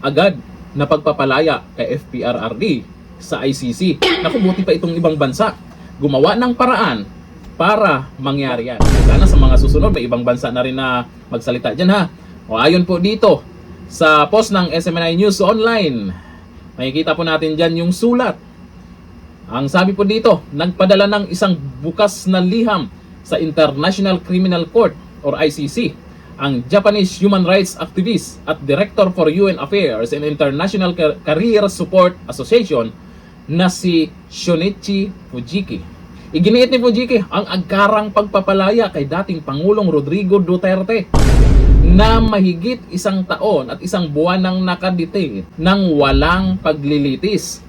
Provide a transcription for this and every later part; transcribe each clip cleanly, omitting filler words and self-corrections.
agad na pagpapalaya kay FPRRD sa ICC. Naku, buti pa itong ibang bansa gumawa ng paraan para mangyari yan. Sana sa mga susunod may ibang bansa na rin na magsalita dyan ha. O ayon po dito sa post ng SMNI News Online, makikita po natin dyan yung sulat. Ang sabi po dito, nagpadala ng isang bukas na liham sa International Criminal Court or ICC ang Japanese human rights activist at Director for UN Affairs and International Career Support Association na si Shunichi Fujiki. Iginiit ni Fujiki ang agkarang pagpapalaya kay dating Pangulong Rodrigo Duterte na mahigit 1 taon at 1 buwan nang nakadetain ng walang paglilitis.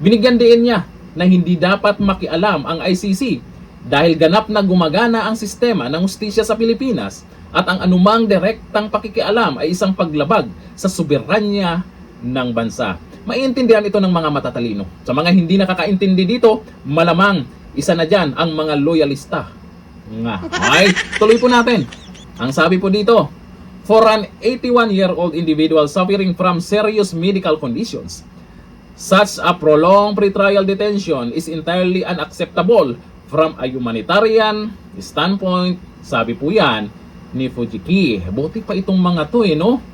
Binigyan din niya na hindi dapat makialam ang ICC dahil ganap na gumagana ang sistema ng hustisya sa Pilipinas at ang anumang direktang pakikialam ay isang paglabag sa soberanya ng bansa. Maiintindihan ito ng mga matatalino. Sa mga hindi nakakaintindi dito, malamang isa na dyan ang mga loyalista. Okay, tuloy po natin. Ang sabi po dito, for an 81-year-old individual suffering from serious medical conditions, such a prolonged pretrial detention is entirely unacceptable from a humanitarian standpoint. Sabi po yan ni Fujiki. Buti pa itong mga to no?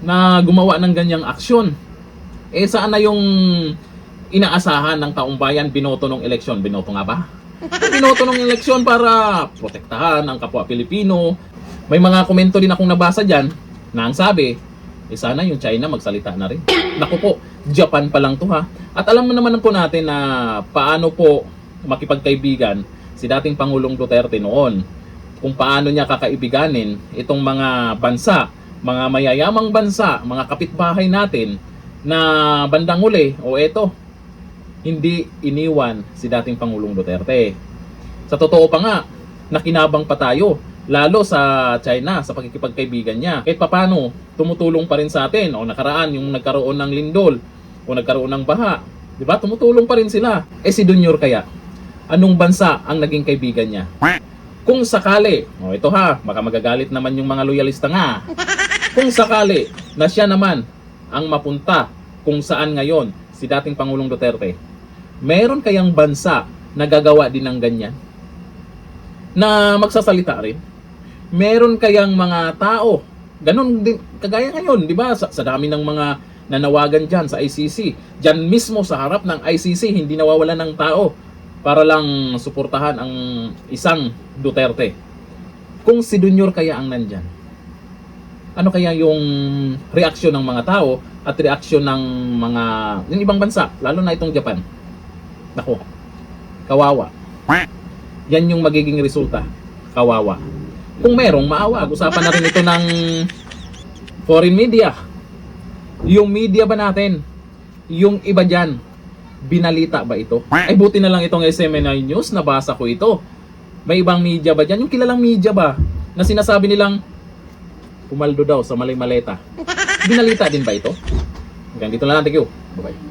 Na gumawa ng ganyang aksyon. Saan na yung inaasahan ng taong bayan binoto ng eleksyon? Binoto nga ba? Binoto ng eleksyon para protektahan ang kapwa Pilipino. May mga komento din akong nabasa dyan na ang sabi, sana yung China magsalita na rin. Naku po, Japan pa lang to ha. At alam mo naman po natin na paano po makipagkaibigan si dating Pangulong Duterte noon. Kung paano niya kakaibiganin itong mga bansa, mga mayayamang bansa, mga kapitbahay natin na bandang huli, hindi iniwan si dating Pangulong Duterte. Sa totoo pa nga, nakinabang pa tayo, lalo sa China, sa pagkikipagkaibigan niya. Kahit papano, tumutulong pa rin sa atin. O nakaraan, yung nagkaroon ng lindol, o nagkaroon ng baha, di ba? Tumutulong pa rin sila. Si Dunyor kaya, anong bansa ang naging kaibigan niya? Kung sakali, ito ha, baka magagalit naman yung mga loyalista nga. Kung sakali na siya naman ang mapunta kung saan ngayon si dating Pangulong Duterte, meron kayang bansa na gagawa din ng ganyan? Na magsasalita rin? Meron kayang mga tao, ganun din, kagaya ngayon, di ba? Sa dami ng mga nanawagan dyan sa ICC, dyan mismo sa harap ng ICC, hindi nawawalan ng tao para lang suportahan ang isang Duterte. Kung si Dunyor kaya ang nandyan, ano kaya yung reaksyon ng mga tao at reaksyon ng mga yung ibang bansa, lalo na itong Japan? Nako, kawawa. Yan yung magiging resulta, kawawa. Kung merong maawa, usapan na rin ito ng foreign media. Yung media ba natin, yung iba dyan, binalita ba ito? Ay buti na lang itong SMNI News, nabasa ko ito. May ibang media ba dyan? Yung kilalang media ba na sinasabi nilang pumaldo daw sa malay maleta? Binalita din ba ito? Hanggang dito lang, thank you. Bye-bye.